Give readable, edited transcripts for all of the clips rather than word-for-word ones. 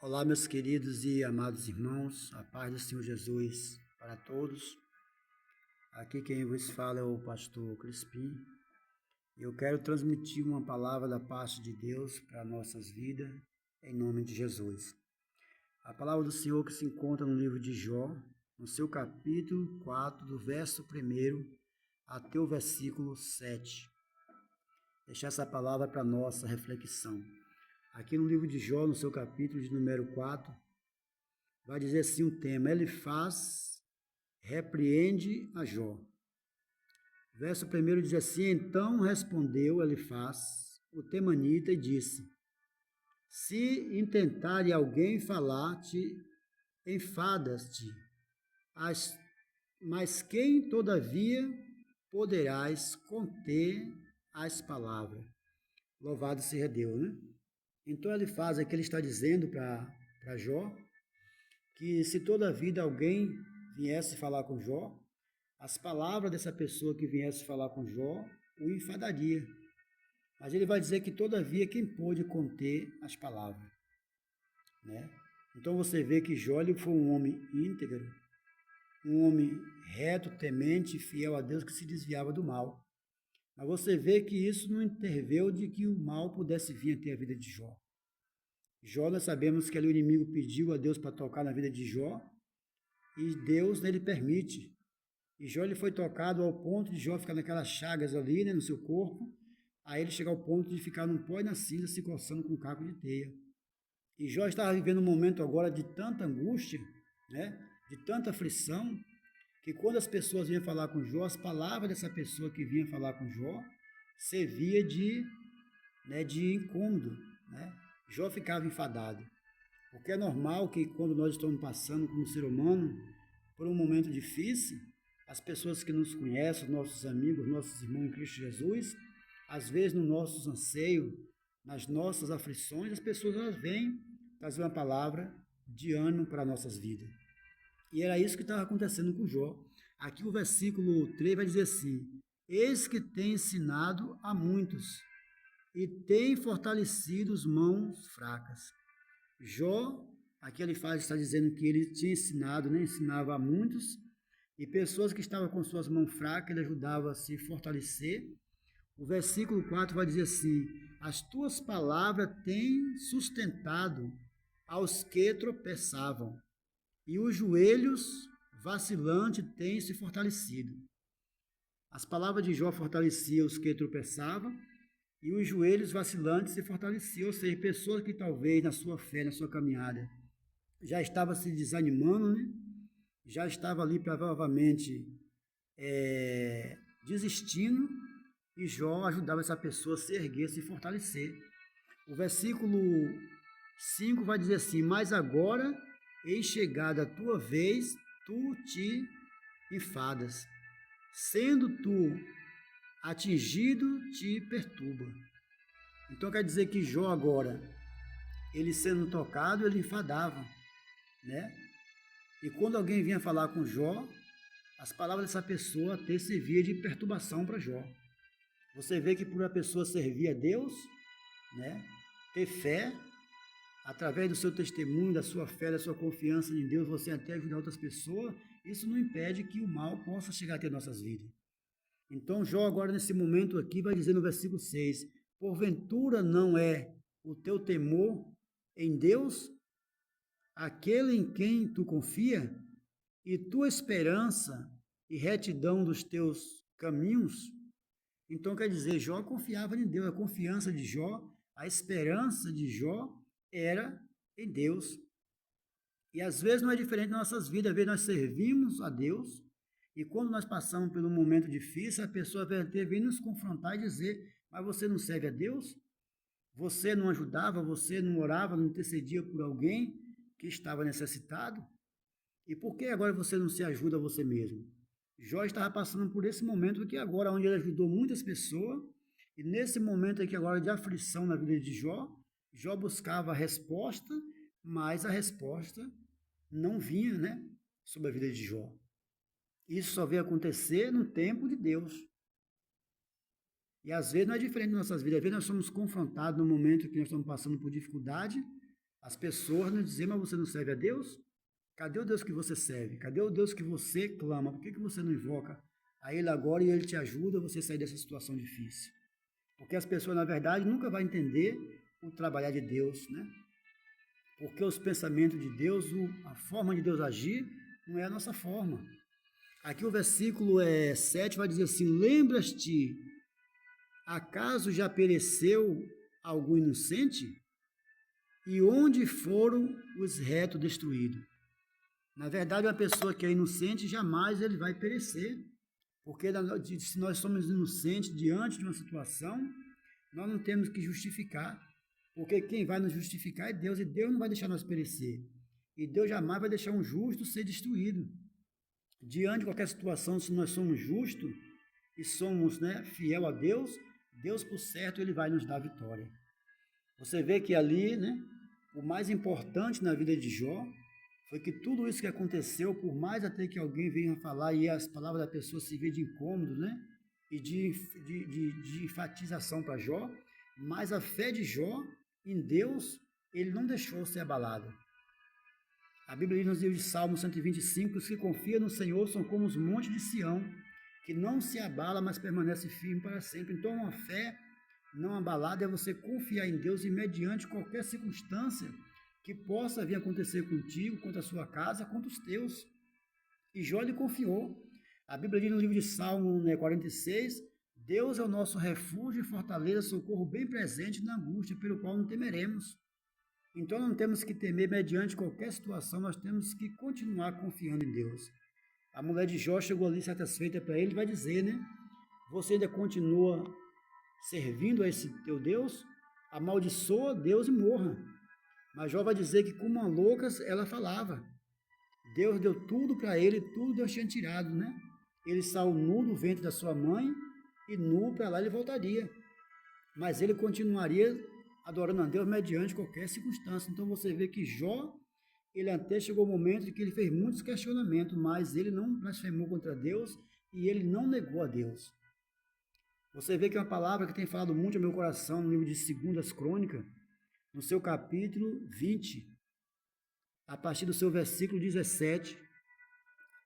Olá, meus queridos e amados irmãos, a paz do Senhor Jesus para todos. Aqui quem vos fala é o pastor Crispim. Eu quero transmitir uma palavra da parte de Deus para nossas vidas, em nome de Jesus. A palavra do Senhor que se encontra no livro de Jó, no seu capítulo 4, do verso 1 até o versículo 7. Deixar essa palavra para nossa reflexão. Aqui no livro de Jó, no seu capítulo de número 4, vai dizer assim o tema: Elifaz repreende a Jó. Verso 1 diz assim: Então respondeu Elifaz, o temanita, e disse: Se intentare alguém falar-te, enfadas-te, mas quem todavia poderás conter as palavras? Louvado seja Deus, né? Então Elifaz aqui ele está dizendo para Jó que se toda a vida alguém viesse falar com Jó, as palavras dessa pessoa que viesse falar com Jó o enfadaria. Mas ele vai dizer que todavia quem pôde conter as palavras, né? Então você vê que Jó ele foi um homem íntegro, um homem reto, temente, fiel a Deus, que se desviava do mal. Mas você vê que isso não interveio de que o mal pudesse vir até a vida de Jó. Jó, nós sabemos que ali o inimigo pediu a Deus para tocar na vida de Jó, e Deus ele permite. E Jó ele foi tocado ao ponto de Jó ficar naquelas chagas ali, né, no seu corpo, aí ele chega ao ponto de ficar num pó e na cinza se coçando com um caco de teia. E Jó estava vivendo um momento agora de tanta angústia, né, de tanta aflição, que quando as pessoas vinham falar com Jó, as palavras dessa pessoa que vinha falar com Jó servia de incômodo, né? Jó ficava enfadado, porque é normal que quando nós estamos passando como ser humano por um momento difícil, as pessoas que nos conhecem, nossos amigos, nossos irmãos em Cristo Jesus, às vezes no nosso anseio, nas nossas aflições, as pessoas elas vêm trazer uma palavra de ânimo para nossas vidas. E era isso que estava acontecendo com Jó. Aqui o versículo 3 vai dizer assim: Eis que tem ensinado a muitos, e tem fortalecido as mãos fracas. Jó, aqui Elifaz está dizendo que ele tinha ensinado, né, ensinava a muitos, e pessoas que estavam com suas mãos fracas, ele ajudava a se fortalecer. O versículo 4 vai dizer assim: As tuas palavras têm sustentado aos que tropeçavam, e os joelhos vacilantes têm se fortalecido. As palavras de Jó fortaleciam os que tropeçavam, e os joelhos vacilantes se fortaleciam, ou seja, pessoas que talvez na sua fé, na sua caminhada, já estava se desanimando, né? Já estava ali provavelmente desistindo, e Jó ajudava essa pessoa a se erguer, a se fortalecer. O versículo 5 vai dizer assim: Mas agora, eis chegada a tua vez, tu te enfadas, sendo tu atingido, te perturba. Então quer dizer que Jó agora, ele sendo tocado, ele enfadava, né? E quando alguém vinha falar com Jó, as palavras dessa pessoa até servia de perturbação para Jó. Você vê que por a pessoa servir a Deus, né, ter fé, através do seu testemunho, da sua fé, da sua confiança em Deus, você até ajudar outras pessoas, isso não impede que o mal possa chegar até nossas vidas. Então Jó agora nesse momento aqui vai dizer no versículo 6, porventura não é o teu temor em Deus, aquele em quem tu confia, e tua esperança e retidão dos teus caminhos? Então quer dizer, Jó confiava em Deus, a confiança de Jó, a esperança de Jó era em Deus. E às vezes não é diferente nas nossas vidas, às vezes nós servimos a Deus, e quando nós passamos por um momento difícil, a pessoa vem nos confrontar e dizer: mas você não serve a Deus? Você não ajudava, você não orava, não intercedia por alguém que estava necessitado? E por que agora você não se ajuda a você mesmo? Jó estava passando por esse momento aqui agora, onde ele ajudou muitas pessoas, e nesse momento aqui agora de aflição na vida de Jó, Jó buscava a resposta, mas a resposta não vinha, né, sobre a vida de Jó. Isso só veio acontecer no tempo de Deus. E às vezes não é diferente nas nossas vidas. Às vezes nós somos confrontados no momento que nós estamos passando por dificuldade. As pessoas não dizem, mas você não serve a Deus? Cadê o Deus que você serve? Cadê o Deus que você clama? Por que você não invoca a Ele agora e Ele te ajuda a você sair dessa situação difícil? Porque as pessoas, na verdade, nunca vão entender o trabalhar de Deus, né? Porque os pensamentos de Deus, a forma de Deus agir, não é a nossa forma. Aqui o versículo 7 vai dizer assim: lembras-te, acaso já pereceu algum inocente? E onde foram os retos destruídos? Na verdade, uma pessoa que é inocente, jamais ele vai perecer. Porque se nós somos inocentes diante de uma situação, nós não temos que justificar. Porque quem vai nos justificar é Deus, e Deus não vai deixar nós perecer. E Deus jamais vai deixar um justo ser destruído. Diante de qualquer situação, se nós somos justos e somos, né, fiel a Deus, Deus, por certo, Ele vai nos dar vitória. Você vê que ali, né, o mais importante na vida de Jó foi que tudo isso que aconteceu, por mais até que alguém venha falar e as palavras da pessoa se vê de incômodo, né, e de enfatização para Jó, mas a fé de Jó em Deus, ele não deixou ser abalado. A Bíblia diz nos livros de Salmo 125, os que confiam no Senhor são como os montes de Sião, que não se abala, mas permanece firme para sempre. Então, uma fé não abalada é você confiar em Deus e mediante qualquer circunstância que possa vir a acontecer contigo, contra a sua casa, contra os teus. E Jó lhe confiou. A Bíblia diz no livro de Salmo 46, Deus é o nosso refúgio e fortaleza, socorro bem presente na angústia, pelo qual não temeremos. Então não temos que temer mediante qualquer situação, nós temos que continuar confiando em Deus. A mulher de Jó chegou ali satisfeita para ele e vai dizer, né? Você ainda continua servindo a esse teu Deus? Amaldiçoa Deus e morra. Mas Jó vai dizer que como uma louca ela falava. Deus deu tudo para ele, tudo Deus tinha tirado, né? Ele saiu nu do ventre da sua mãe e nu para lá ele voltaria. Mas ele continuaria adorando a Deus mediante qualquer circunstância. Então você vê que Jó, ele até chegou o momento de que ele fez muitos questionamentos, mas ele não blasfemou contra Deus e ele não negou a Deus. Você vê que é uma palavra que tem falado muito ao meu coração no livro de 2 Crônicas, no seu capítulo 20, a partir do seu versículo 17.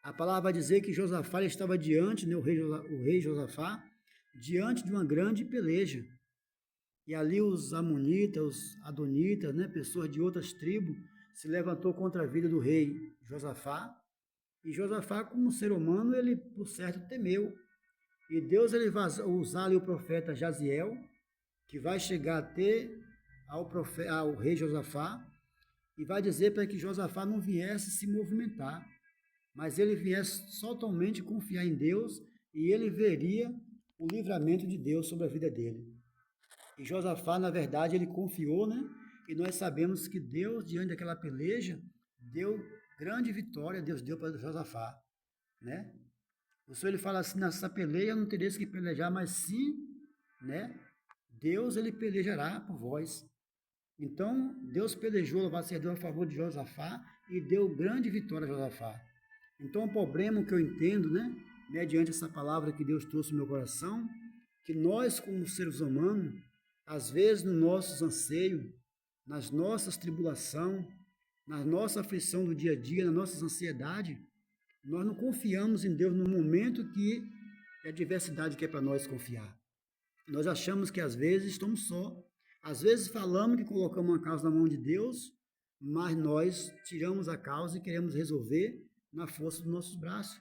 A palavra vai dizer que Josafá estava diante, né, o rei Josafá, diante de uma grande peleja. E ali os amonitas, os adonitas, né, pessoas de outras tribos, se levantou contra a vida do rei Josafá. E Josafá, como ser humano, ele por certo temeu. E Deus ele vai usar ali o profeta Jaziel, que vai chegar até ao rei Josafá, e vai dizer para que Josafá não viesse se movimentar, mas ele viesse totalmente confiar em Deus, e ele veria o livramento de Deus sobre a vida dele. E Josafá, na verdade, ele confiou, né? E nós sabemos que Deus, diante daquela peleja, deu grande vitória, Deus deu para Josafá, né? O Senhor ele fala assim, nessa peleja não tereis que pelejar, mas sim, né? Deus ele pelejará por vós. Então, Deus pelejou, louvado seja Deus, a favor de Josafá e deu grande vitória a Josafá. Então, o problema que eu entendo, né? Mediante essa palavra que Deus trouxe no meu coração, que nós, como seres humanos, às vezes, nos nossos anseios, nas nossas tribulações, na nossa aflição do dia a dia, nas nossas ansiedades, nós não confiamos em Deus no momento que a adversidade quer para nós confiar. Nós achamos que às vezes estamos só. Às vezes falamos que colocamos uma causa na mão de Deus, mas nós tiramos a causa e queremos resolver na força dos nossos braços.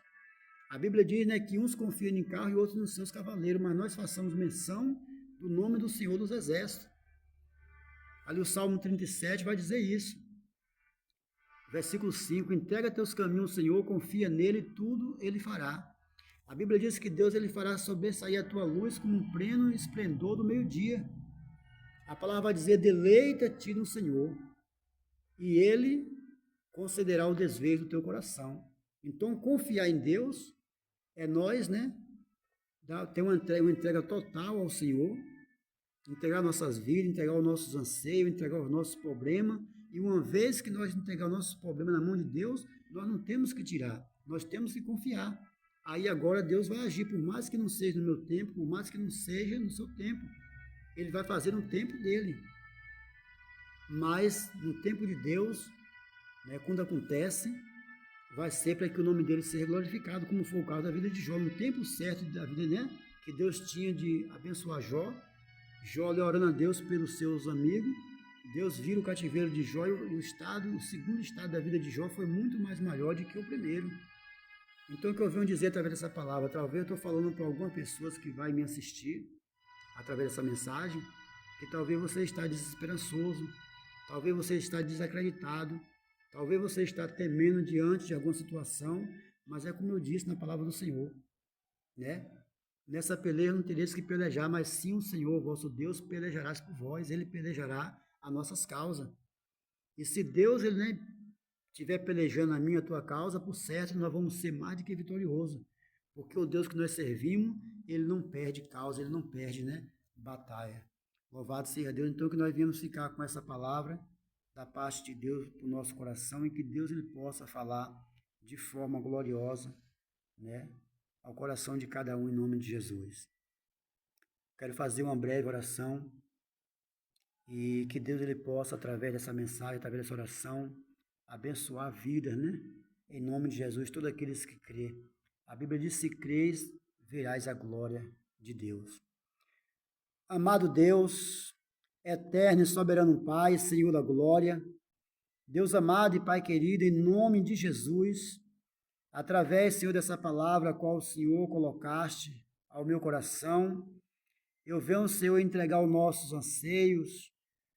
A Bíblia diz, né, que uns confiam em carro e outros nos seus cavaleiros, mas nós façamos menção do nome do Senhor dos Exércitos. Ali o Salmo 37 vai dizer isso. Versículo 5, entrega teus caminhos ao Senhor, confia nele, tudo ele fará. A Bíblia diz que Deus ele fará sobressair a tua luz como um pleno esplendor do meio-dia. A palavra vai dizer, deleita-te no Senhor, e ele concederá o desejo do teu coração. Então, confiar em Deus é nós, né, ter uma entrega total ao Senhor, entregar nossas vidas, entregar os nossos anseios, entregar os nossos problemas. E uma vez que nós entregar os nossos problemas na mão de Deus, nós não temos que tirar, nós temos que confiar. Aí agora Deus vai agir, por mais que não seja no meu tempo, por mais que não seja no seu tempo. Ele vai fazer no tempo dele. mas no tempo de Deus, né, quando acontece, vai ser para que o nome dele seja glorificado, como foi o caso da vida de Jó, no tempo certo da vida, né, que Deus tinha de abençoar Jó. Jó ali orando a Deus pelos seus amigos. Deus vira o cativeiro de Jó e o segundo estado da vida de Jó foi muito mais maior do que o primeiro. Então, o que eu venho dizer através dessa palavra, talvez eu estou falando para algumas pessoas que vai me assistir através dessa mensagem, que talvez você está desesperançoso, talvez você está desacreditado, talvez você está temendo diante de alguma situação, mas é como eu disse na palavra do Senhor, né? Nessa peleja não tereis que pelejar, mas sim o Senhor, vosso Deus, pelejará por vós, ele pelejará as nossas causas. E se Deus ele, né, estiver pelejando a minha e a tua causa, por certo nós vamos ser mais do que vitoriosos. Porque o Deus que nós servimos, ele não perde causa, ele não perde, né, batalha. Louvado seja Deus. Então que nós viemos ficar com essa palavra da parte de Deus para o nosso coração e que Deus ele possa falar de forma gloriosa, né, ao coração de cada um em nome de Jesus. Quero fazer uma breve oração e que Deus ele possa, através dessa mensagem, através dessa oração, abençoar vidas, né? Em nome de Jesus, todos aqueles que crê. A Bíblia diz: se crês, verás a glória de Deus. Amado Deus, eterno e soberano Pai, Senhor da glória, Deus amado e Pai querido, em nome de Jesus, através, Senhor, dessa palavra a qual o Senhor colocaste ao meu coração, eu venho, Senhor, entregar os nossos anseios,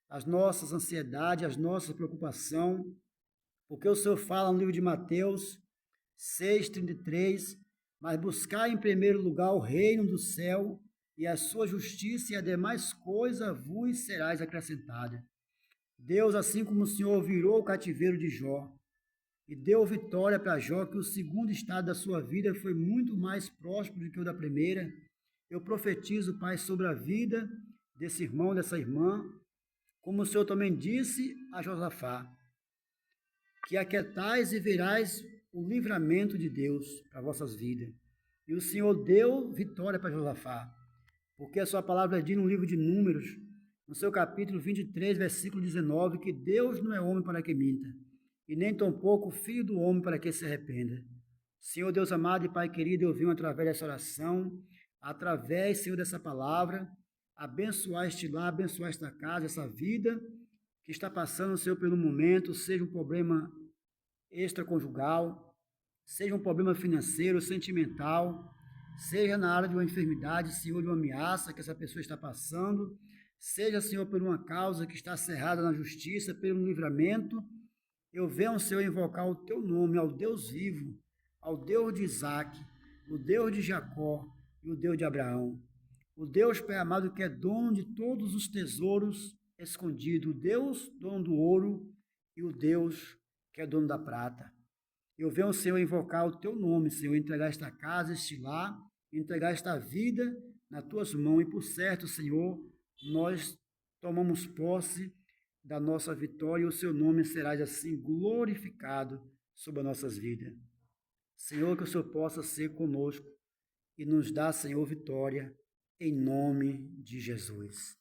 as nossas ansiedades, as nossas preocupações, porque o Senhor fala no livro de Mateus 6,33, mas buscar em primeiro lugar o reino do céu e a sua justiça e a demais coisa vos serás acrescentada. Deus, assim como o Senhor virou o cativeiro de Jó e deu vitória para Jó, que o segundo estado da sua vida foi muito mais próspero do que o da primeira, eu profetizo, Pai, sobre a vida desse irmão, dessa irmã, como o Senhor também disse a Josafá, que aquietais e verás o livramento de Deus para vossas vidas. E o Senhor deu vitória para Josafá, porque a sua palavra diz no livro de Números, no seu capítulo 23, versículo 19, que Deus não é homem para que minta, e nem tampouco filho do homem para que se arrependa. Senhor Deus amado e Pai querido, eu venho através dessa oração, através, Senhor, dessa palavra, abençoar este lar, abençoar esta casa, essa vida que está passando, Senhor, pelo momento, seja um problema extraconjugal, seja um problema financeiro, sentimental, seja na área de uma enfermidade, Senhor, de uma ameaça que essa pessoa está passando, seja, Senhor, por uma causa que está cerrada na justiça, pelo livramento, eu venho, Senhor, invocar o Teu nome, ao Deus vivo, ao Deus de Isaac, o Deus de Jacó e o Deus de Abraão. O Deus, Pai amado, que é dono de todos os tesouros escondidos, o Deus, dono do ouro, e o Deus que é dono da prata. Eu venho, Senhor, invocar o Teu nome, Senhor, entregar esta casa, este lar, entregar esta vida nas Tuas mãos. E por certo, Senhor, nós tomamos posse da nossa vitória e o Seu nome será assim glorificado sobre as nossas vidas. Senhor, que o Senhor possa ser conosco e nos dar, Senhor, vitória, em nome de Jesus.